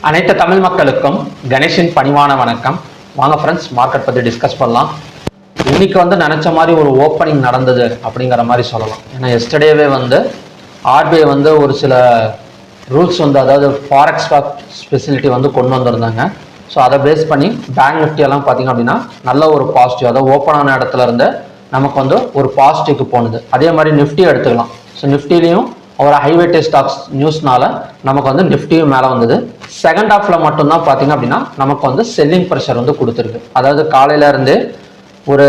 அனைத்து தமிழ் மக்களுக்கும் கணேஷின் பணிவான வணக்கம். வாங்க ஃப்ரெண்ட்ஸ், மார்க்கெட் பற்றி டிஸ்கஸ் பண்ணலாம். இன்னைக்கு நினச்ச மாதிரி ஒரு ஓப்பனிங் நடந்தது அப்படிங்கிற மாதிரி சொல்லலாம். ஏன்னா எஸ்டர்டேவே ஆர்பிஐ ஒரு சில ரூல்ஸ் அதாவது ஃபாரெக்ஸ் ஸ்டாக் ஸ்பெசிலிட்டி கொண்டு வந்திருந்தாங்க. ஸோ அதை பேஸ் பண்ணி பேங்க் நிஃப்டியெல்லாம் பார்த்தீங்க அப்படின்னா நல்ல ஒரு பாசிட்டிவ், அதாவது ஓப்பன் ஆன இடத்துல இருந்து நமக்கு ஒரு பாசிட்டிவ்க்கு போனது. அதே மாதிரி நிஃப்டி எடுத்துக்கலாம். ஸோ நிஃப்டிலையும் ஒரு ஹைவேட்டேஜ் ஸ்டாக்ஸ் நியூஸ்னால நமக்கு நிஃப்டியும் மேலே வந்தது. செகண்ட் ஹாஃப்ல மட்டும்தான் பார்த்தீங்க அப்படின்னா நமக்கு செல்லிங் ப்ரெஷர் கொடுத்துருக்கு. அதாவது காலையில இருந்து ஒரு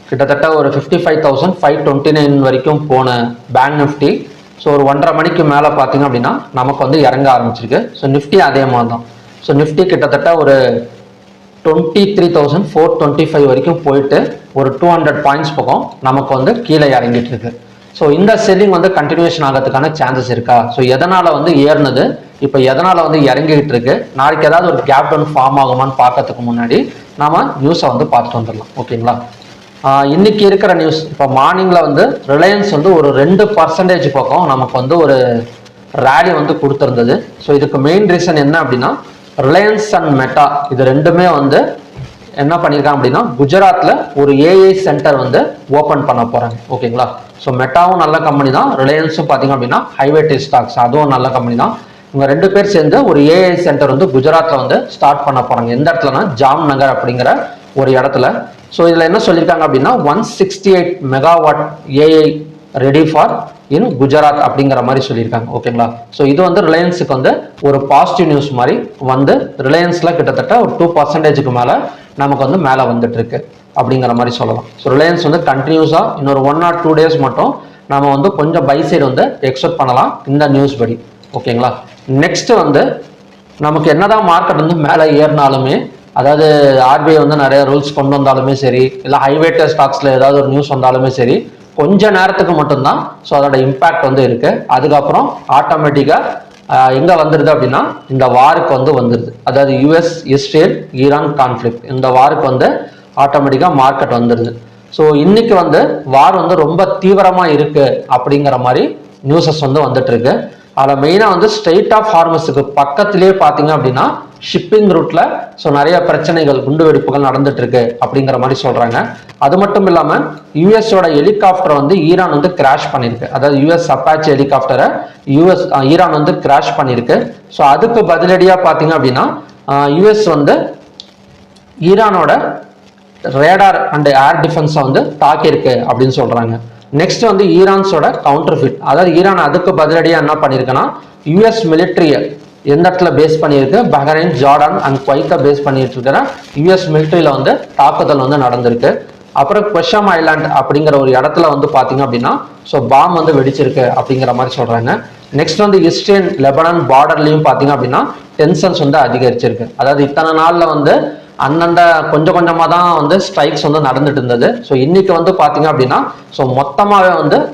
கிட்டத்தட்ட ஒரு 55,529 வரைக்கும் போன பேங்க் நிஃப்டி ஸோ ஒரு 1:30 மணிக்கு மேலே பார்த்தீங்க அப்படின்னா நமக்கு இறங்க ஆரம்பிச்சிருக்கு. ஸோ நிஃப்டி அதே மாதிரி தான். ஸோ நிஃப்டி கிட்டத்தட்ட ஒரு 23,425 வரைக்கும் போயிட்டு ஒரு 200 பாயிண்ட்ஸ் பக்கம் நமக்கு கீழே இறங்கிட்டு இருக்கு. ஸோ இந்த செல்லிங் கண்டினியூஷன் ஆகிறதுக்கான சான்சஸ் இருக்கா? ஸோ எதனால ஏறினது, இப்போ எதனால இறங்கிட்டு இருக்கு, நாளைக்கு ஏதாவது ஒரு கேப் டவுன் ஃபார்ம் ஆகுமான்னு பார்க்கறதுக்கு முன்னாடி நாம நியூஸை பார்த்துட்டு வந்துடலாம். ஓகேங்களா? இன்னைக்கு இருக்கிற நியூஸ், இப்போ மார்னிங்ல ரிலையன்ஸ் ஒரு 2% பக்கம் நமக்கு ஒரு ரேலி கொடுத்துருந்தது. ஸோ இதுக்கு மெயின் ரீசன் என்ன அப்படின்னா, ரிலையன்ஸ் அண்ட் மெட்டா இது ரெண்டுமே என்ன பண்ணியிருக்காங்க அப்படின்னா குஜராத்ல ஒரு ஏஐ சென்டர் ஓப்பன் பண்ண போறாங்க. ஓகேங்களா? ஸோ மெட்டாவும் நல்ல கம்பெனி தான், ரிலையன்ஸும் பார்த்தீங்க அப்படின்னா ஹைவேட்டேஜ் ஸ்டாக்ஸ் அதுவும் நல்ல கம்பெனி தான். இவங்க ரெண்டு பேர் சேர்ந்து ஒரு ஏஐ சென்டர் குஜராத்ல ஸ்டார்ட் பண்ண போறாங்க. எந்த இடத்துலனா ஜாம் நகர் அப்படிங்கிற ஒரு இடத்துல. ஸோ இதுல என்ன சொல்லியிருக்காங்க அப்படின்னா 168 மெகாவாட் ஏஐ ரெடி ஃபார் இன் குஜராத் அப்படிங்கிற மாதிரி சொல்லியிருக்காங்க. ஓகேங்களா? ஸோ இது ரிலையன்ஸுக்கு ஒரு பாசிட்டிவ் நியூஸ் மாதிரி ரிலையன்ஸ்ல கிட்டத்தட்ட ஒரு 2%க்கு மேல நமக்கு மேலே வந்துட்டு இருக்கு அப்படிங்கிற மாதிரி சொல்லலாம். ஸோ ரிலையன்ஸ் கண்டினியூஸா இன்னொரு 1 or 2 days மட்டும் நம்ம கொஞ்சம் பை சைடு எக்ஸ்பெக்ட் பண்ணலாம் இந்த நியூஸ் படி. ஓகேங்களா? நெக்ஸ்ட் நமக்கு என்னதான் மார்க்கெட் மேலே ஏறினாலுமே, அதாவது ஆர்பிஐ நிறைய ரூல்ஸ் கொண்டு வந்தாலுமே சரி, இல்லை ஹைவேட்டர் ஸ்டாக்ஸ்ல ஏதாவது ஒரு நியூஸ் வந்தாலுமே சரி, கொஞ்ச நேரத்துக்கு மட்டும்தான் ஸோ அதோட இம்பாக்ட் இருக்கு. அதுக்கப்புறம் ஆட்டோமேட்டிக்கா எங்க வந்துருது அப்படின்னா இந்த வாருக்கு வந்துருது. அதாவது யுஎஸ் இஸ்ரேல் ஈரான் கான்ஃபிளிக்ட், இந்த வாருக்கு ஆட்டோமேட்டிக்கா மார்க்கெட் வந்துருது. ஸோ இன்னைக்கு வார் ரொம்ப தீவிரமா இருக்கு அப்படிங்கிற மாதிரி நியூஸஸ் வந்துட்டு இருக்கு. அதில் மெயினாக ஸ்ட்ரெயிட் ஆஃப் ஹார்மஸுக்கு பக்கத்திலே பார்த்தீங்க அப்படின்னா ஷிப்பிங் ரூட்ல ஸோ நிறைய பிரச்சனைகள், குண்டு வெடிப்புகள் நடந்துட்டு இருக்கு அப்படிங்கிற மாதிரி சொல்றாங்க. அது மட்டும் இல்லாம யுஎஸோட ஹெலிகாப்டர் ஈரான் கிராஷ் பண்ணிருக்கு. அதாவது யுஎஸ் அப்பாச்சி ஹெலிகாப்டரை ஈரான் கிராஷ் பண்ணிருக்கு. ஸோ அதுக்கு பதிலடியா பார்த்தீங்க அப்படின்னா யுஎஸ் ஈரானோட ரேடார் அண்ட் ஏர் டிஃபென்ஸை தாக்கியிருக்கு அப்படின்னு சொல்றாங்க. நெக்ஸ்ட் ஈரான்ஸோட கவுண்டர் ஃபிட், அதாவது ஈரான் அதுக்கு பதிலடியா என்ன பண்ணிருக்குன்னா யுஎஸ் மிலிட்ரியை எந்த இடத்துல பேஸ் பண்ணியிருக்கு, பஹ்ரைன், ஜார்டான் அண்ட் குவைத்தை பேஸ் பண்ணிட்டு இருக்கிற யுஎஸ் மிலிட்ரியில தாக்குதல் நடந்திருக்கு. அப்புறம் கொஷம் ஐலாண்ட் அப்படிங்கிற ஒரு இடத்துல பாத்தீங்க அப்படின்னா ஸோ பாம் வெடிச்சிருக்கு அப்படிங்கிற மாதிரி சொல்றாங்க. நெக்ஸ்ட் இஸ்ரேல் லெபனான் பார்டர்லயும் பாத்தீங்க அப்படின்னா டென்ஷன்ஸ் அதிகரிச்சிருக்கு. அதாவது இத்தனை நாள்ல அந்தந்த கொஞ்சம் கொஞ்சமா தான் ஸ்ட்ரைக்ஸ் நடந்துட்டு இருந்தது. ஸோ இன்னைக்கு பாத்தீங்க அப்படின்னா ஸோ மொத்தமாவே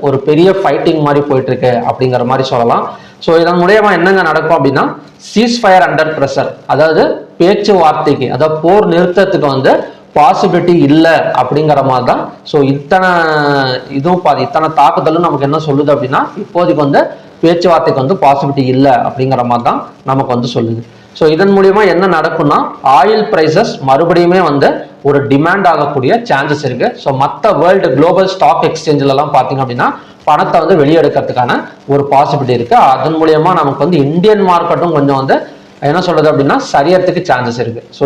ஒரு பெரிய ஃபைட்டிங் மாதிரி போயிட்டு இருக்கு அப்படிங்கிற மாதிரி சொல்லலாம். ஸோ இதன் மூலியமா என்னங்க நடக்கும் அப்படின்னா சீஸ் ஃபயர் அண்டர் ப்ரெஷர், அதாவது பேச்சுவார்த்தைக்கு, அதாவது போர் நிறுத்தத்துக்கு பாசிபிலிட்டி இல்லை அப்படிங்கிற மாதிரி தான். ஸோ இத்தனை தாக்குதலும் நமக்கு என்ன சொல்லுது அப்படின்னா இப்போதைக்கு பேச்சுவார்த்தைக்கு பாசிபிலிட்டி இல்லை அப்படிங்கிற மாதிரி தான் நமக்கு சொல்லுது. ஸோ இதன் மூலியமா என்ன நடக்கும்னா ஆயில் பிரைசஸ் மறுபடியுமே ஒரு டிமாண்ட் ஆகக்கூடிய சான்சஸ் இருக்கு. ஸோ மற்ற வேர்ல்டு குளோபல் ஸ்டாக் எக்ஸ்சேஞ்சிலலாம் பார்த்தீங்க அப்படின்னா பணத்தை வெளியெடுக்கிறதுக்கான ஒரு பாசிபிலிட்டி இருக்கு. அதன் மூலியமா நமக்கு இந்தியன் மார்க்கெட்டும் கொஞ்சம் என்ன சொல்றது அப்படின்னா சரியறதுக்கு சான்சஸ் இருக்கு. ஸோ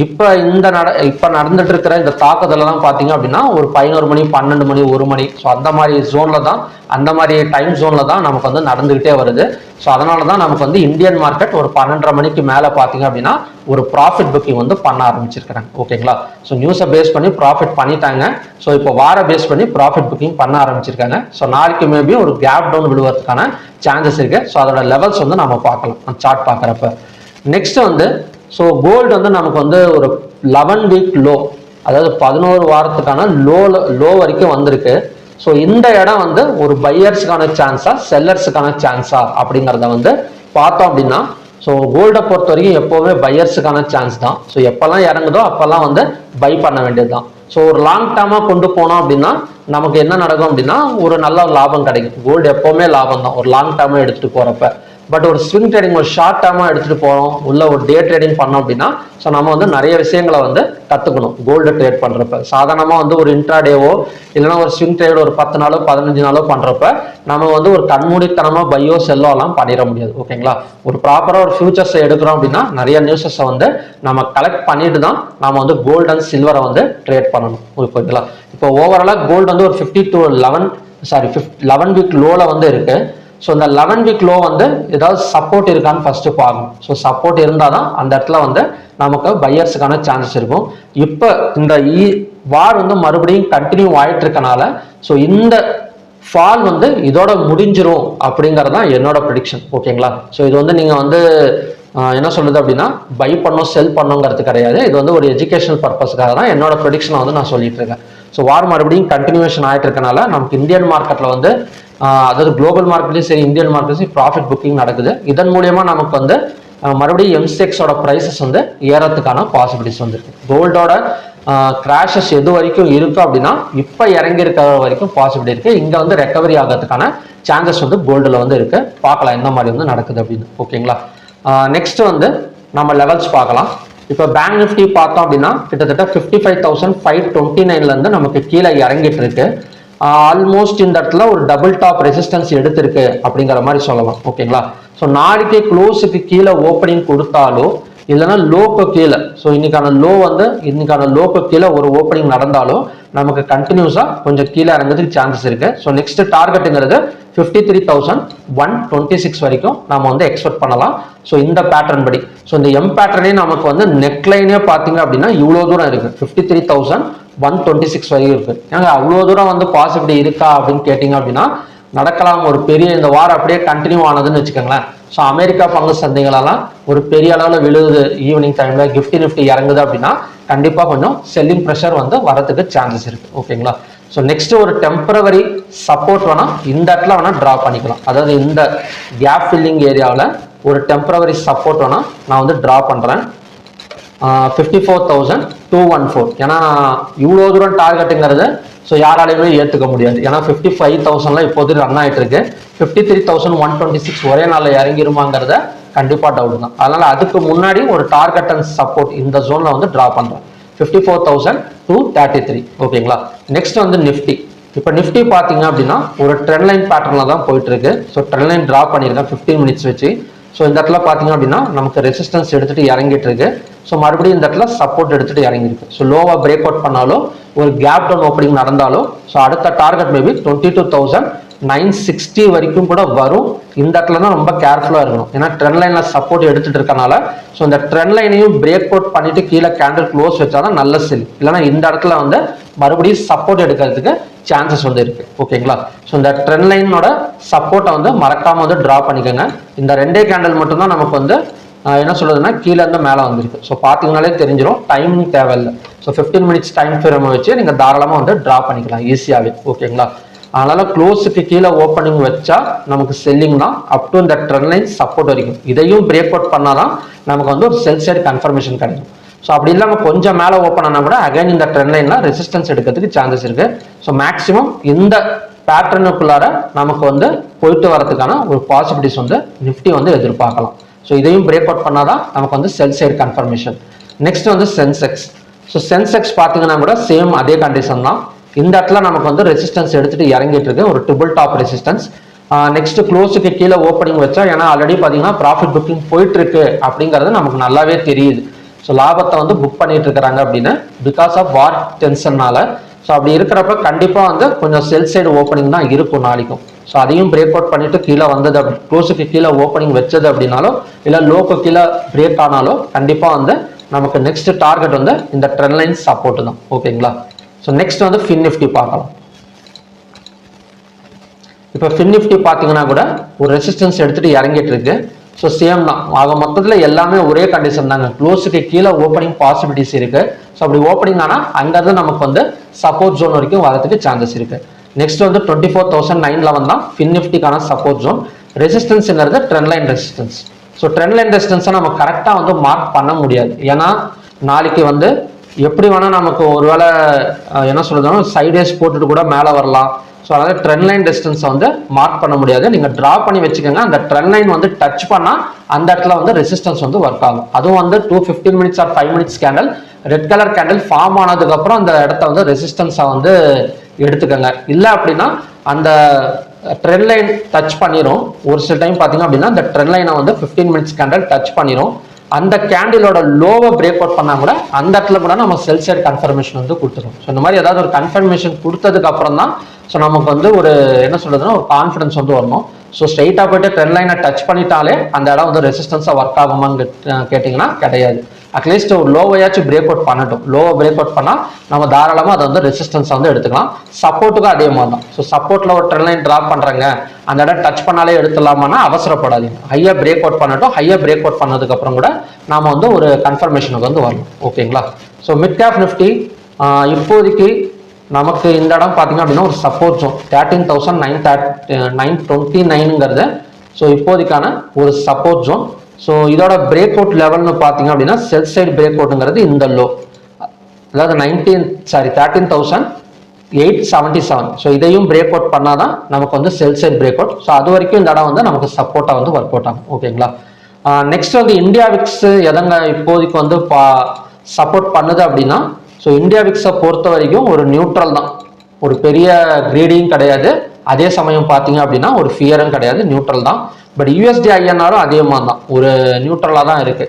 இப்ப நடந்துட்டு இருக்கிற இந்த தாக்குதல் எல்லாம் பாத்தீங்க அப்படின்னா ஒரு 11 மணி 12 மணி 1 மணி ஸோ அந்த மாதிரி ஜோன்ல தான், அந்த மாதிரி டைம் ஜோன்ல தான் நமக்கு நடந்துகிட்டே வருது. ஸோ அதனாலதான் நமக்கு இந்தியன் மார்க்கெட் ஒரு 12:30 மணிக்கு மேல பாத்தீங்க அப்படின்னா ஒரு ப்ராஃபிட் புக்கிங் பண்ண ஆரம்பிச்சிருக்காங்க. ஓகேங்களா? ஸோ நியூஸை பேஸ் பண்ணி ப்ராஃபிட் பண்ணிட்டாங்க. ஸோ இப்போ வார பேஸ் பண்ணி ப்ராஃபிட் புக்கிங் பண்ண ஆரம்பிச்சிருக்காங்க. ஸோ நாளைக்கு மேபி ஒரு கேப் டவுன் விழுவதற்கான சான்சஸ் இருக்கு. ஸோ அதோட லெவல்ஸ் நம்ம பார்க்கலாம் சார்ட் பார்க்குறப்ப. நெக்ஸ்ட் ஸோ கோல்டு நமக்கு ஒரு 11 வீக் லோ, அதாவது 11 வாரத்துக்கான லோ வரைக்கும் வந்திருக்கு. ஸோ இந்த இடம் ஒரு பையர்ஸுக்கான சான்ஸா செல்லர்ஸுக்கான சான்ஸா அப்படிங்கிறத பார்த்தோம் அப்படின்னா ஸோ கோல்டை பொறுத்த வரைக்கும் எப்போவுமே பையர்ஸுக்கான சான்ஸ் தான். ஸோ எப்பெல்லாம் இறங்குதோ அப்பெல்லாம் பை பண்ண வேண்டியது தான். ஸோ ஒரு லாங் டேர்மா கொண்டு போனோம் அப்படின்னா நமக்கு என்ன நடக்கும் அப்படின்னா ஒரு நல்ல லாபம் கிடைக்கும். கோல்டு எப்பவுமே லாபம் தான் ஒரு லாங் டேர்மா எடுத்துட்டு போறப்ப. பட் ஒரு ஸ்விங் ட்ரேடிங் ஒரு ஷார்ட் டேர்மாக எடுத்துகிட்டு போகிறோம், உள்ள ஒரு டே ட்ரேடிங் பண்ணோம் அப்படின்னா ஸோ நம்ம வந்து நிறைய விஷயங்களை வந்து கற்றுக்கணும். கோல்டு ட்ரேட் பண்ணுறப்ப சாதாரணமாக வந்து ஒரு இன்ட்ராடேவோ இல்லைன்னா ஒரு ஸ்விங் ட்ரேட் ஒரு 10 நாளோ 15 நாளோ பண்ணுறப்ப நம்ம வந்து ஒரு கண்மூடித்தனமாக பையோ செல்லோ எல்லாம் பண்ணிட முடியாது. ஓகேங்களா, ஒரு ப்ராப்பராக ஒரு ஃபியூச்சர்ஸை எடுக்கிறோம் அப்படின்னா நிறைய நியூஸஸை வந்து நம்ம கலெக்ட் பண்ணிட்டு தான் நம்ம வந்து கோல்டு அண்ட் சில்வரை வந்து ட்ரேட் பண்ணணும். ஓகேங்களா, இப்போ ஓவராலாக கோல்டு வந்து ஒரு 11 வீக் லோவில் வந்து இருக்கு. ஸோ இந்த 11 வீக் லோ வந்து ஏதாவது சப்போர்ட் இருக்கான்னு ஃபர்ஸ்ட் பார்க்கணும். ஸோ சப்போர்ட் இருந்தால் தான் அந்த இடத்துல வந்து நமக்கு பையர்ஸுக்கான சான்சஸ் இருக்கும். இப்போ இந்த வார் வந்து மறுபடியும் கண்டினியூ ஆயிட்டு இருக்கனால ஸோ இந்த ஃபால் வந்து இதோட முடிஞ்சிரும் அப்படிங்கிறது தான் என்னோட ப்ரெடிக்ஷன். ஓகேங்களா, ஸோ இது வந்து நீங்கள் வந்து என்ன சொல்லுது அப்படின்னா பை பண்ணோம் செல் பண்ணோங்கிறது கிடையாது. இது வந்து ஒரு எஜுகேஷனல் பர்பஸ்க்காக தான் என்னோட ப்ரெடிக்ஷனை வந்து நான் சொல்லிட்டு இருக்கேன். ஸோ வார் மறுபடியும் கண்டினியூஷன் ஆகிட்டு இருக்கனால நமக்கு இந்தியன் மார்க்கெட்டில் வந்து அதாவது குளோபல் மார்க்கெட்லையும் சரி இந்தியன் மார்க்கெட்லையும் ப்ராஃபிட் புக்கிங் நடக்குது. இதன் மூலியமா நமக்கு வந்து மறுபடியும் MCXோட ப்ரைஸஸ் வந்து ஏறத்துக்கான பாசிபிலிட்டிஸ் வந்துருக்கு. கோல்டோட கிராஷஸ் எது வரைக்கும் இருக்கு அப்படின்னா இப்போ இறங்கி இருக்கிற வரைக்கும் பாசிபிலிட்டி இருக்கு. இங்கே வந்து ரெக்கவரி ஆகிறதுக்கான சான்சஸ் வந்து கோல்டில் வந்து இருக்கு. பார்க்கலாம் என்ன மாதிரி வந்து நடக்குது அப்படின்னு. ஓகேங்களா, நெக்ஸ்ட் வந்து நம்ம லெவல்ஸ் பார்க்கலாம். இப்போ பேங்க் நிஃப்டி பார்த்தோம் அப்படின்னா கிட்டத்தட்ட 55,529 நமக்கு கீழே இறங்கிட்டு இருக்கு. ஆல்மோஸ்ட் இந்த இடத்துல ஒரு டபுள் டாப் ரெசிஸ்டன்ஸ் எடுத்திருக்கு அப்படிங்கிற மாதிரி சொல்லலாம். ஓகேங்களா, ஸோ நாளைக்கு க்ளோஸுக்கு கீழே ஓப்பனிங் கொடுத்தாலோ இல்லைன்னா லோக்கு கீழே ஸோ இன்னைக்கான லோக்கு கீழே ஒரு ஓப்பனிங் நடந்தாலும் நமக்கு கண்டினியூஸா கொஞ்சம் கீழே இறங்குறதுக்கு சான்சஸ் இருக்கு. ஸோ நெக்ஸ்ட் டார்கெட்டுங்கிறது 53,126 வரைக்கும் நம்ம வந்து எக்ஸ்பெக்ட் பண்ணலாம். ஸோ இந்த பேட்டர்ன் படி ஸோ இந்த எம் பேட்டர்னே நமக்கு வந்து நெக்லைனே பார்த்தீங்க அப்படின்னா இவ்வளோ தூரம் இருக்கு, 53,126 வரைக்கும் இருக்கு. ஏன்னா அவ்வளோ தூரம் வந்து பாசிபிலிட்டி இருக்கா அப்படின்னு கேட்டீங்க அப்படின்னா நடக்கலாம். ஒரு பெரிய இந்த வாரம் அப்படியே கண்டினியூ ஆனதுன்னு வச்சுக்கோங்களேன். ஸோ அமெரிக்கா பங்கு சந்தைகளெல்லாம் ஒரு பெரிய அளவில் விழுகுது, ஈவினிங் டைம்ல நிஃப்டி இறங்குது அப்படின்னா கண்டிப்பாக கொஞ்சம் செல்லிங் ப்ரெஷர் வந்து வரதுக்கு சான்சஸ் இருக்கு. ஓகேங்களா, ஸோ நெக்ஸ்ட் ஒரு டெம்பரவரி சப்போர்ட் வேணா இந்த இடத்துல வேணா ட்ரா பண்ணிக்கலாம். அதாவது இந்த கேப் ஃபில்லிங் ஏரியாவில் ஒரு டெம்பரவரி சப்போர்ட் வேணா நான் வந்து ட்ரா பண்றேன் 54,214. ஏன்னா இவ்வளோ தூரம் டார்கெட்டுங்கிறது ஸோ யாராலையுமே ஏற்றுக்க முடியாது. ஏன்னா 55,000 இப்போது ரன் ஆகிட்டு இருக்கு. 53,126 ஒரே நாளில் இறங்கிருமாங்கிறத கண்டிப்பாக டவுட் தான். அதனால அதுக்கு முன்னாடி ஒரு டார்கெட் அண்ட் சப்போர்ட் இந்த ஜோன்ல வந்து ட்ரா பண்றேன் 54,233. ஓகேங்களா, நெக்ஸ்ட் வந்து நிஃப்டி. இப்போ நிஃப்டி பார்த்தீங்க அப்படின்னா ஒரு ட்ரெண்ட் லைன் பேட்டர்ல தான் போயிட்டு இருக்கு. ஸோ ட்ரெண்ட் லைன் ட்ரா பண்ணியிருக்கேன் 15 மினிட்ஸ் வச்சு. ஸோ இந்த இடத்துல பார்த்தீங்க அப்படின்னா நமக்கு ரெசிஸ்டன்ஸ் எடுத்துட்டு இறங்கிட்டு இருக்கு. ஸோ மறுபடியும் இந்த இடத்துல சப்போர்ட் எடுத்துட்டு இறங்கிருக்கு. ஸோ லோவா பிரேக் அவுட் பண்ணாலும் ஒரு கேப் டவுன் ஓப்பனிங் நடந்தாலும் ஸோ அடுத்த டார்கெட் மேபி 22,960 வரைக்கும் கூட வரும். இந்த இடத்துல தான் ரொம்ப கேர்ஃபுல்லாக இருக்கணும். ஏன்னா ட்ரெண்ட் லைன்ல சப்போர்ட் எடுத்துட்டு இருக்கனால ஸோ இந்த ட்ரெண்ட் லைனையும் பிரேக் அவுட் பண்ணிட்டு கீழே கேண்டில் க்ளோஸ் வச்சாதான் நல்ல செல். இல்லைன்னா இந்த இடத்துல வந்து மறுபடியும் சப்போர்ட் எடுக்கிறதுக்கு சான்சஸ் வந்து இருக்கு. ஓகேங்களா, ஸோ இந்த ட்ரெண்ட் லைனோட சப்போர்ட்டை வந்து மறக்காம வந்து டிரா பண்ணிக்கோங்க. இந்த ரெண்டே கேண்டில் மட்டும்தான் நமக்கு வந்து என்ன சொல்றதுன்னா கீழே இருந்து மேலே வந்திருக்கு. ஸோ பார்த்தீங்கனாலே தெரிஞ்சிடும், டைமிங் தேவையில்லை. ஸோ 15 மினிட்ஸ் டைம் ஃப்ரேம் வச்சு நீங்கள் தாராளமாக வந்து ட்ரா பண்ணிக்கலாம் ஈஸியாகவே. ஓகேங்களா, அதனால க்ளோஸுக்கு கீழே ஓப்பனிங் வச்சா நமக்கு செல்லிங் தான் அப் டு இந்த ட்ரெண்ட் லைன் சப்போர்ட் வரைக்கும். இதையும் பிரேக் அவுட் பண்ணாதான் நமக்கு வந்து ஒரு செல் சைடு கன்ஃபர்மேஷன் கிடைக்கும். ஸோ அப்படி இல்லாமல் கொஞ்சம் மேலே ஓப்பன் ஆனால் கூட அகைன் இந்த ட்ரெண்ட் லைன்ல ரெசிஸ்டன்ஸ் எடுக்கிறதுக்கு சான்சஸ் இருக்கு. ஸோ மேக்ஸிமம் இந்த பேட்டர்னுக்குள்ளார நமக்கு வந்து போயிட்டு வரதுக்கான ஒரு பாசிபிலிட்டிஸ் வந்து நிஃப்டி வந்து எதிர்பார்க்கலாம். ஸோ இதையும் பிரேக் அவுட் பண்ணாதான் நமக்கு வந்து செல் சைடு கன்ஃபர்மேஷன். நெக்ஸ்ட் வந்து சென்செக்ஸ். ஸோ சென்செக்ஸ் பார்த்தீங்கன்னா கூட சேம் அதே கண்டிஷன் தான். இந்த இடத்துல நமக்கு வந்து ரெசிஸ்டன்ஸ் எடுத்துட்டு இறங்கிட்டு இருக்கு, ஒரு ட்ரிபிள் டாப் ரெசிஸ்டன்ஸ். நெக்ஸ்ட் க்ளோஸுக்கு கீழே ஓப்பனிங் வச்சா ஏன்னா ஆல்ரெடி பார்த்தீங்கன்னா ப்ராஃபிட் புக்கிங் போயிட்டு இருக்கு அப்படிங்கிறது நமக்கு நல்லாவே தெரியுது. ஸோ லாபத்தை வந்து புக் பண்ணிட்டு இருக்கிறாங்க அப்படின்னு பிகாஸ் ஆஃப் வார் டென்ஷன்னால. ஸோ அப்படி இருக்கிறப்ப கண்டிப்பாக வந்து கொஞ்சம் செல் சைடு ஓப்பனிங் தான் இருக்கும் நாளைக்கும். ஸோ அதையும் பிரேக் அவுட் பண்ணிட்டு கீழே வந்தது அப்படி க்ளோஸுக்கு கீழே ஓப்பனிங் வச்சது அப்படின்னாலோ இல்லை லோக்கு கீழே பிரேக் ஆனாலோ கண்டிப்பாக வந்து நமக்கு நெக்ஸ்ட் டார்கெட் வந்து இந்த ட்ரெண்ட் லைன் சப்போர்ட் தான். ஓகேங்களா, ஸோ நெக்ஸ்ட் வந்து ஃபின் நிஃப்டி பார்க்கலாம். இப்போ ஃபின் நிஃப்டி பார்த்தீங்கன்னா கூட ஒரு ரெசிஸ்டன்ஸ் எடுத்துட்டு இறங்கிட்டு இருக்கு. ஸோ சேம் தான், ஆக மொத்தத்தில் எல்லாமே ஒரே கண்டிஷன் தாங்க. க்ளோஸுக்கு கீழே ஓப்பனிங் பாசிபிலிட்டிஸ் இருக்கு. ஸோ அப்படி ஓப்பனிங் ஆனால் அங்கேருந்து நமக்கு வந்து சப்போர்ட் ஜோன் வரைக்கும் வரதுக்கு சான்சஸ் இருக்கு. நெக்ஸ்ட் வந்து 24,911 தான் ஃபின் நிஃப்டிக்கான சப்போர்ட் ஜோன். ரெசிஸ்டன்ஸ்ங்கிறது trend line resistance. So trend line ரெசிஸ்டன்ஸை நம்ம கரெக்டாக வந்து மார்க் பண்ண முடியாது. ஏன்னா நாளைக்கு வந்து எப்படி வேணா நமக்கு ஒருவேளை என்ன சொல்றதுன்னா சைடேஸ் போட்டுட்டு கூட மேலே வரலாம். ஸோ அதாவது ட்ரெண்ட் லைன் டிஸ்டன்ஸை வந்து மார்க் பண்ண முடியாது. நீங்கள் ட்ரா பண்ணி வச்சுக்கோங்க. அந்த ட்ரெண்ட் லைன் வந்து டச் பண்ணால் அந்த இடத்துல வந்து ரெசிஸ்டன்ஸ் வந்து ஒர்க் ஆகும். அதுவும் வந்து 2-15 minutes or 5 minutes candle red colour candle form ஆனதுக்கப்புறம் அந்த இடத்த வந்து ரெசிஸ்டன்ஸை வந்து எடுத்துக்கோங்க. இல்லை அப்படின்னா அந்த ட்ரெண்ட் லைன் டச் பண்ணிடும். ஒரு சில டைம் பார்த்தீங்க அப்படின்னா அந்த ட்ரெண்ட் லைனை வந்து 15 மினிட்ஸ் கேண்டில் டச் பண்ணிடும். அந்த கேண்டிலோட லோவை பிரேக் அவுட் பண்ணால் கூட அந்த இடத்துல கூட நம்ம செல் சைட் கன்ஃபர்மேஷன் வந்து கொடுத்துரும். ஸோ இந்த மாதிரி ஏதாவது ஒரு கன்ஃபர்மேஷன் கொடுத்ததுக்கு அப்புறம் தான் ஸோ நமக்கு வந்து ஒரு என்ன சொல்றதுன்னா ஒரு கான்ஃபிடன்ஸ் வந்து வரணும். ஸோ ஸ்ட்ரைட்டாக போயிட்டு ட்ரெண்ட் லைனை டச் பண்ணிட்டாலே அந்த இடம் வந்து ரெசிஸ்டன்ஸாக ஒர்க் ஆகுமான்னு கேட்டிங்கன்னா கிடையாது. அட்லீஸ்ட் ஒரு லோவையாச்சும் பிரேக் அவுட் பண்ணட்டும். லோவை பிரேக் அவுட் பண்ணால் நம்ம தாராளமாக அதை வந்து ரெசிஸ்டன்ஸை வந்து எடுத்துக்கலாம். சப்போர்ட்டுக்கும் அதே மாதிரி தான். ஸோ சப்போர்ட்டில் ஒரு ட்ரெண்ட் லைன் ட்ராப் பண்ணுறாங்க, அந்த இடம் டச் பண்ணாலே எடுத்துடலாமான்னா அவசரப்படாதீங்க. ஹையாக பிரேக் அவுட் பண்ணட்டும். ஹையாக பிரேக் அவுட் பண்ணதுக்கப்புறம் கூட நாம் வந்து ஒரு கன்ஃபர்மேஷனுக்கு வந்து வரணும். ஓகேங்களா? ஸோ மிட் கேப் நிஃப்டி இப்போதைக்கு நமக்கு இந்த இடம் பார்த்தீங்க அப்படின்னா ஒரு சப்போர்ட் ஜோன் 13,929ங்கிறது ஸோ இப்போதைக்கான ஒரு சப்போர்ட் ஜோன். ஸோ இதோட பிரேக் அவுட் லெவல்னு பார்த்தீங்க அப்படின்னா செல் சைடு பிரேக் அவுட்டுங்கிறது இந்த லோ, அதாவது 13,877. ஸோ இதையும் பிரேக் அவுட் பண்ணாதான் நமக்கு வந்து செல் சைடு பிரேக் அவுட். ஸோ அது வரைக்கும் இந்த இடம் வந்து நமக்கு சப்போர்ட்டாக வந்து ஒர்க் அவுட் ஆகும். ஓகேங்களா? நெக்ஸ்ட் வந்து இந்தியா விக்ஸ் எதங்க இப்போதைக்கு வந்து சப்போர்ட் பண்ணுது அப்படின்னா ஸோ இந்தியா விக்ஸை பொறுத்த வரைக்கும் ஒரு நியூட்ரல் தான். ஒரு பெரிய கிரீடியும் கிடையாது, அதே சமயம் பார்த்தீங்க அப்படின்னா ஒரு ஃபியரும் கிடையாது, நியூட்ரல் தான். பட் யூஎஸ்டி ஐஎன்ஆரும் அதே மாதிரி தான் ஒரு நியூட்ரலாக தான் இருக்கு.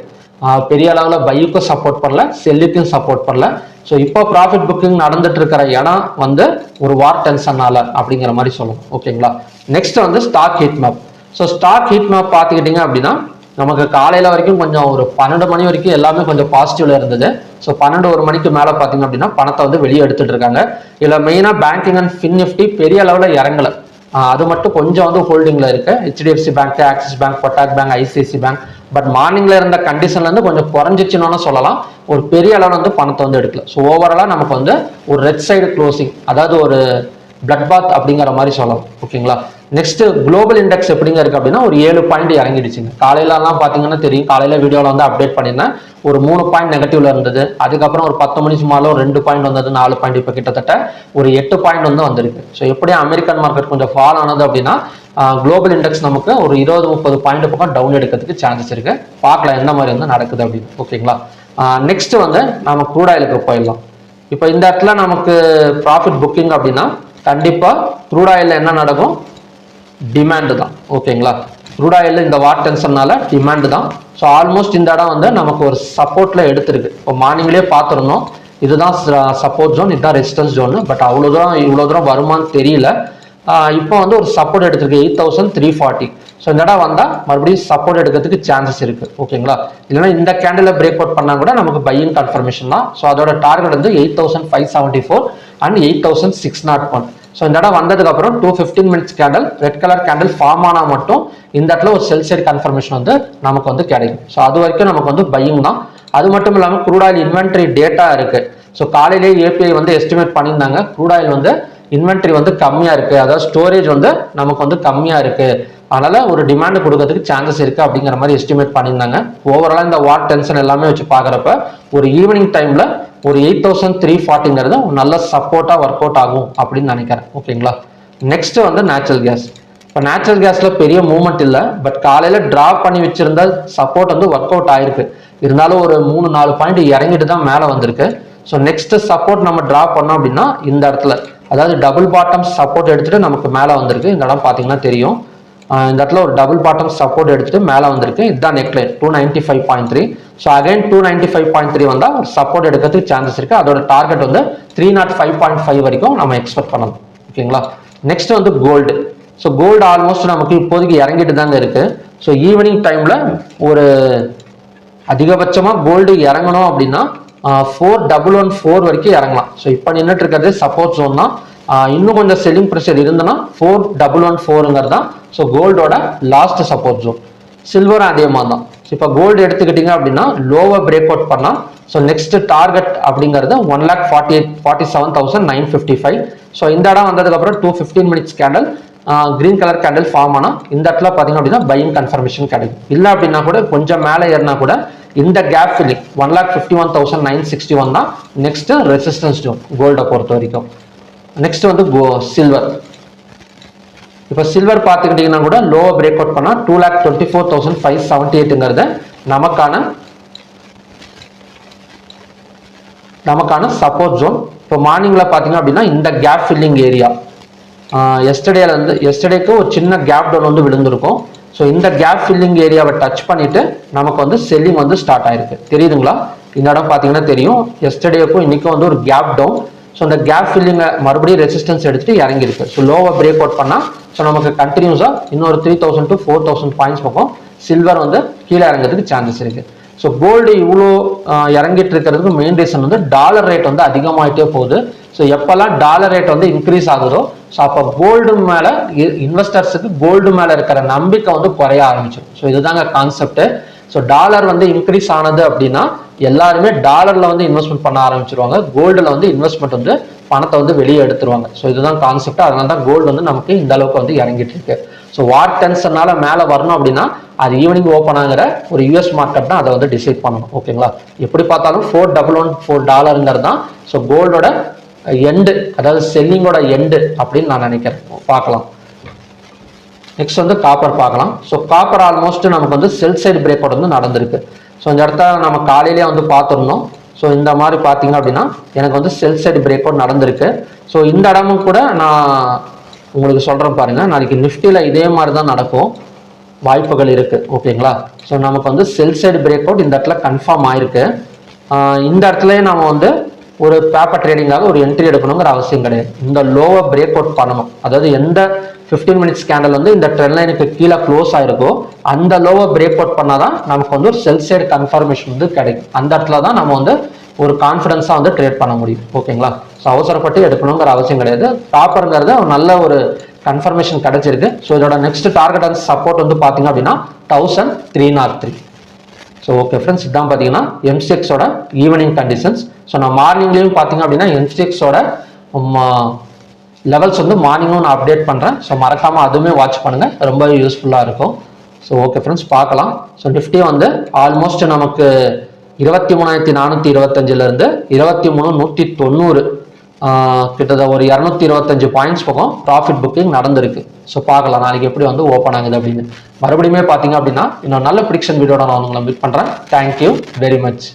பெரிய அளவில் பையுக்கும் சப்போர்ட் பண்ணல, செல்லுக்கும் சப்போர்ட் பண்ணல. ஸோ இப்போ ப்ராஃபிட் புக்கிங் நடந்துட்டு இருக்கிற இடம் வந்து ஒரு வார் டென்ஷனால அப்படிங்கிற மாதிரி சொல்லணும். ஓகேங்களா? நெக்ஸ்ட் வந்து stock heat map. So stock heat map பார்த்துக்கிட்டிங்க அப்படின்னா நமக்கு காலையில் வரைக்கும் கொஞ்சம் ஒரு 12 மணி வரைக்கும் எல்லாமே கொஞ்சம் பாசிட்டிவ்ல இருந்தது. ஸோ 12-1 மணிக்கு மேலே பார்த்தீங்க அப்படின்னா பணத்தை வந்து வெளியே எடுத்துட்டு இருக்காங்க. இதில் மெயினாக பேங்கிங் அண்ட் ஃபின் நிஃப்டி பெரிய அளவில் இறங்கலை. அது மட்டும் கொஞ்சம் வந்து ஹோல்டிங்ல இருக்கு. HDFC bank, Axis bank, Kotak bank, ICICI bank. But மார்னிங்ல இருந்த கண்டிஷன்ல இருந்து கொஞ்சம் குறைஞ்சிச்சுன்னு சொல்லலாம். ஒரு பெரிய அளவில் வந்து பணத்தை வந்து எடுக்கல. ஸோ ஓவராலா நமக்கு வந்து ஒரு ரெட் சைடு க்ளோசிங், அதாவது ஒரு பிளட் பாத் அப்படிங்கிற மாதிரி சொல்லலாம். ஓகேங்களா? நெக்ஸ்ட் குளோபல் இண்டெக்ஸ் எப்படிங்க இருக்கு அப்படின்னா ஒரு 7 பாயிண்ட் இறங்கிடுச்சுங்க. காலையிலலாம் பார்த்தீங்கன்னா தெரியும், காலையில வீடியோவில் வந்து அப்டேட் பண்ணியிருந்தேன். ஒரு 3 பாயிண்ட் நெகட்டிவ்ல இருந்தது. அதுக்கப்புறம் ஒரு 10 மணி சுமாரில் ஒரு 2 பாயிண்ட் வந்தது, 4 பாயிண்ட், இப்போ கிட்டத்தட்ட ஒரு 8 பாயிண்ட் வந்து வந்திருக்கு. ஸோ எப்படியும் அமெரிக்கன் மார்க்கெட் கொஞ்சம் ஃபால் ஆனது அப்படின்னா குளோபல் இண்டெக்ஸ் நமக்கு ஒரு 20-30 பாயிண்ட் பக்கம் டவுன் எடுக்கிறதுக்கு சான்சஸ் இருக்கு. பார்க்கலாம் எந்த மாதிரி வந்து நடக்குது அப்படின்னு. ஓகேங்களா? நெக்ஸ்ட் வந்து நம்ம க்ரூட் ஆயிலுக்கு போயிடலாம். இப்போ இந்த இடத்துல நமக்கு ப்ராஃபிட் புக்கிங் அப்படின்னா கண்டிப்பா க்ரூட் ஆயில்ல என்ன நடக்கும்? டிமாண்ட் தான். ஓகேங்களா? க்ரூட் ஆயில் இந்த வார் டென்ஷன்னால டிமாண்ட் தான். ஸோ ஆல்மோஸ்ட் இந்த இடம் வந்து நமக்கு ஒரு சப்போர்ட்ல எடுத்திருக்கு. இப்போ மார்னிங்லேயே பார்த்துருந்தோம், இதுதான் சப்போர்ட் ஜோன், இதுதான் ரெசிஸ்டன்ஸ் ஜோன். பட் அவ்வளோ தூரம் இவ்வளோ தூரம் வருமானு தெரியல. இப்போ வந்து ஒரு சப்போர்ட் எடுத்திருக்கு 8,340. ஸோ இந்த இடம் வந்தால் மறுபடியும் சப்போர்ட் எடுக்கிறதுக்கு சான்சஸ் இருக்கு. ஓகேங்களா? இல்லைன்னா இந்த கேண்டில் பிரேக் அவுட் பண்ணா கூட நமக்கு பையிங் கன்ஃபர்மேஷன் தான். ஸோ அதோட டார்கெட் வந்து 8,574 அண்ட் 8,601. ஸோ இந்த இடம் வந்ததுக்கு அப்புறம் 215 minutes candle red colour candle form ஆனா மட்டும் இந்த இடத்துல ஒரு செல் சைடு கன்ஃபர்மேஷன் வந்து நமக்கு வந்து கிடைக்கும். ஸோ அது வரைக்கும் நமக்கு வந்து பையிங் தான். அது மட்டும் இல்லாமல் க்ரூட் ஆயில் இன்வென்ட்ரி டேட்டா இருக்கு. ஸோ காலையிலேயே ஏபிஐ வந்து எஸ்டிமேட் பண்ணியிருந்தாங்க, க்ரூட் ஆயில் வந்து இன்வென்ட்ரி வந்து கம்மியா இருக்கு, அதாவது ஸ்டோரேஜ் வந்து நமக்கு வந்து கம்மியா இருக்கு, அதனால ஒரு டிமாண்ட் கொடுக்கறதுக்கு சான்சஸ் இருக்கு அப்படிங்கிற மாதிரி எஸ்டிமேட் பண்ணியிருந்தாங்க. ஓவராலா இந்த வார் டென்ஷன் எல்லாமே வச்சு பாக்குறப்ப ஒரு ஈவினிங் டைம்ல ஒரு 8,340ங்கிறது ஒரு நல்ல சப்போர்ட்டா ஒர்க் அவுட் ஆகும் அப்படின்னு நினைக்கிறேன். ஓகேங்களா? நெக்ஸ்ட் வந்து நேச்சுரல் கேஸ். இப்போ நேச்சுரல் கேஸ்ல பெரிய மூவ்மெண்ட் இல்லை, பட் காலையில டிராப் பண்ணி வச்சிருந்த சப்போர்ட் வந்து ஒர்க் அவுட் ஆயிருக்கு. இருந்தாலும் ஒரு 3-4 பாயிண்ட் இறங்கிட்டு தான் மேலே வந்திருக்கு. ஸோ நெக்ஸ்ட் சப்போர்ட் நம்ம டிராப் பண்ணோம் அப்படின்னா இந்த இடத்துல, அதாவது டபுள் பாட்டம் சப்போர்ட் எடுத்துட்டு நமக்கு மேலே வந்திருக்கு. இந்த இடம் பார்த்தீங்கன்னா தெரியும், இந்த இடத்துல ஒரு டபுள் பாட்டம் சப்போர்ட் எடுத்துட்டு மேலே வந்திருக்கு. இதுதான் நெக்லைன் 295.3. ஸோ அகைன் 295.3 வந்தால் ஒரு சப்போர்ட் எடுக்கிறதுக்கு சான்சஸ் இருக்கு. அதோட டார்கெட் வந்து 305.5 வரைக்கும் நம்ம எக்ஸ்பெக்ட் பண்ணலாம். ஓகேங்களா? நெக்ஸ்ட் வந்து கோல்டு. ஸோ கோல்டு ஆல்மோஸ்ட் நமக்கு இப்போதைக்கு இறங்கிட்டு தாங்க இருக்கு. ஸோ ஈவினிங் டைம்ல ஒரு அதிகபட்சமாக கோல்டு இறங்கணும் அப்படின்னா 4,114 வரைக்கும் இறங்கலாம். ஸோ இப்போ நின்றுட்டு இருக்கிறது சப்போர்ட் ஜோன் தான். இன்னும் கொஞ்சம் செல்லிங் ப்ரெஷர் இருந்ததுன்னா 4,114ங்கிறது தான் ஸோ கோல்டோட லாஸ்ட் சப்போர்ட் ஜோன். சில்வரும் அதே மாதிரி தான். இப்போ கோல்டு எடுத்துக்கிட்டீங்க அப்படின்னா லோவை பிரேக் அவுட் பண்ணா ஸோ நெக்ஸ்ட் டார்கெட் அப்படிங்கிறது 1,47,955. ஸோ இந்த இடம் வந்ததுக்கப்புறம் 215 minutes candle green colour candle form ஆனால் இந்த இடத்துல பார்த்தீங்க அப்படின்னா பையிங் கன்ஃபர்மேஷன் கிடைக்கும். இல்லை அப்படின்னா கூட கொஞ்சம் மேலே ஏறினா கூட இந்த கேப் ஃபில்லிங் 1,51,961 தான் நெக்ஸ்ட் ரெசிஸ்டன்ஸ் ஜோன் கோல்டை பொறுத்த வரைக்கும். நெக்ஸ்ட் வந்து சில்வர். இப்போ சில்வர் பார்த்துக்கிட்டிங்கன்னா கூட லோவை பிரேக் அவுட் பண்ணால் 2,24,578ங்கிறது நமக்கான சப்போர்ட் ஜோன். இப்போ மார்னிங்கில் பார்த்தீங்க அப்படின்னா இந்த கேப் ஃபில்லிங் ஏரியா எஸ்டர்டேக்கு ஒரு சின்ன கேப் டவுன் வந்து விழுந்திருக்கும். ஸோ இந்த கேப் ஃபில்லிங் ஏரியாவை டச் பண்ணிட்டு நமக்கு வந்து செல்லிங் வந்து ஸ்டார்ட் ஆயிருக்கு. தெரியுதுங்களா? இந்த இடம் பார்த்தீங்கன்னா தெரியும். எஸ்டர்டேக்கும் இன்னைக்கும் வந்து ஒரு கேப் டவுன். ஸோ இந்த கேப் ஃபில்லிங்கை மறுபடியும் ரெசிஸ்டன்ஸ் எடுத்துட்டு இறங்கியிருக்கு. ஸோ லோவை பிரேக் அவுட் பண்ணால் ஸோ நமக்கு கண்டினியூஸாக இன்னொரு 3,000 to 4,000 பாயிண்ட்ஸ் பக்கம் சில்வர் வந்து கீழே இறங்கிறதுக்கு சான்சஸ் இருக்கு. ஸோ கோல்டு இவ்வளோ இறங்கிட்டு இருக்கிறதுக்கு மெயின் ரீசன் வந்து டாலர் ரேட் வந்து அதிகமாகிட்டே போகுது. ஸோ எப்பெல்லாம் டாலர் ரேட் வந்து இன்க்ரீஸ் ஆகுதோ ஸோ அப்போ கோல்டு மேலே இன்வெஸ்டர்ஸுக்கு கோல்டு மேலே இருக்கிற நம்பிக்கை வந்து குறைய ஆரம்பிச்சிடும். ஸோ இதுதாங்க கான்செப்ட். ஸோ டாலர் வந்து இன்க்ரீஸ் ஆனது அப்படின்னா எல்லாருமே டாலர்ல வந்து இன்வெஸ்ட்மெண்ட் பண்ண ஆரம்பிச்சிருவாங்க. கோல்டுல வந்து இன்வெஸ்ட்மெண்ட் வந்து பணத்தை வந்து வெளியே எடுத்துருவாங்க. ஸோ இதுதான் கான்செப்ட். அதனால தான் கோல்டு வந்து நமக்கு இந்த அளவுக்கு வந்து இறங்கிட்டு இருக்கு. ஸோ வார் டென்ஷனால மேலே வரணும் அப்படின்னா அது ஈவினிங் ஓப்பன் ஆகிற ஒரு யூஎஸ் மார்க்கெட் தான் அதை வந்து டிசைட் பண்ணணும். ஓகேங்களா? எப்படி பார்த்தாலும் $4,114 தான் ஸோ கோல்டோட எண்டு, அதாவது செல்லிங்கோட எண்டு அப்படின்னு நான் நினைக்கிறேன். பார்க்கலாம். நெக்ஸ்ட் வந்து காப்பர் பார்க்கலாம். ஸோ காப்பர் ஆல்மோஸ்ட் நமக்கு வந்து செல் சைடு பிரேக் அவுட் வந்து நடந்திருக்கு. ஸோ இந்த இடத்த நம்ம காலையிலேயே வந்து பார்த்துருந்தோம். ஸோ இந்த மாதிரி பார்த்தீங்க அப்படின்னா எனக்கு வந்து செல் சைடு பிரேக் அவுட் நடந்திருக்கு. ஸோ இந்த இடமும் கூட நான் உங்களுக்கு சொல்கிறேன் பாருங்க, நாளைக்கு நிஃப்டியில் இதே மாதிரி தான் நடக்கும் வாய்ப்புகள் இருக்கு. ஓகேங்களா? ஸோ நமக்கு வந்து செல் சைடு பிரேக் அவுட் இந்த இடத்துல கன்ஃபார்ம் ஆயிருக்கு. இந்த இடத்துலயே நம்ம வந்து ஒரு பேப்பர் ட்ரேடிங்காக ஒரு என்ட்ரி எடுக்கணுங்கிற அவசியம் கிடையாது. இந்த லோவை பிரேக் அவுட் பண்ணணும். அதாவது எந்த 15 மினிட்ஸ் கேண்டல் வந்து இந்த ட்ரெண்ட் லைனுக்கு கீழே க்ளோஸ் ஆயிருக்கோ அந்த லோவை பிரேக் அவுட் பண்ணாதான் நமக்கு வந்து ஒரு செல் சைடு கன்ஃபர்மேஷன் வந்து கிடைக்கும். அந்த இடத்துல தான் நம்ம வந்து ஒரு கான்ஃபிடன்ஸா வந்து ட்ரேட் பண்ண முடியும். ஓகேங்களா? ஸோ அவசரப்பட்டு எடுக்கணுங்கிற அவசியம் கிடையாது. காப்பருங்கிறது நல்ல ஒரு கன்ஃபர்மேஷன் கிடைச்சிருக்கு. ஸோ இதோட நெக்ஸ்ட் டார்கெட் அண்ட் சப்போர்ட் வந்து பார்த்தீங்க அப்படின்னா 1303. ஸோ ஓகே ஃப்ரெண்ட்ஸ், இதான் பார்த்தீங்கன்னா எம்சிஎக்ஸோட ஈவினிங் கண்டிஷன்ஸ். ஸோ நான் மார்னிங்லேயும் பார்த்தீங்க அப்படின்னா எம்சிஎக்ஸோட லெவல்ஸ் வந்து மார்னிங்கும் நான் அப்டேட் பண்ணுறேன். ஸோ மறக்காமல் அதுவுமே வாட்ச் பண்ணுங்கள், ரொம்ப யூஸ்ஃபுல்லாக இருக்கும். ஸோ ஓகே ஃப்ரெண்ட்ஸ், பார்க்கலாம். ஸோ நிஃப்டி வந்து ஆல்மோஸ்ட் நமக்கு 23,425லேருந்து 23,190 கிட்டத்தட்ட ஒரு 225 பாயிண்ட்ஸ் பக்கம் ப்ராஃபிட் புக்கிங் நடந்திருக்கு. ஸோ பார்க்கலாம் நாளைக்கு எப்படி வந்து ஓப்பன் ஆகுது அப்படின்னு. மறுபடியுமே பார்த்தீங்க அப்படின்னா இன்னும் நல்ல ப்ரிடிக்ஷன் வீடியோட நான் உங்களை மீட் பண்ணுறேன். Thank you very much.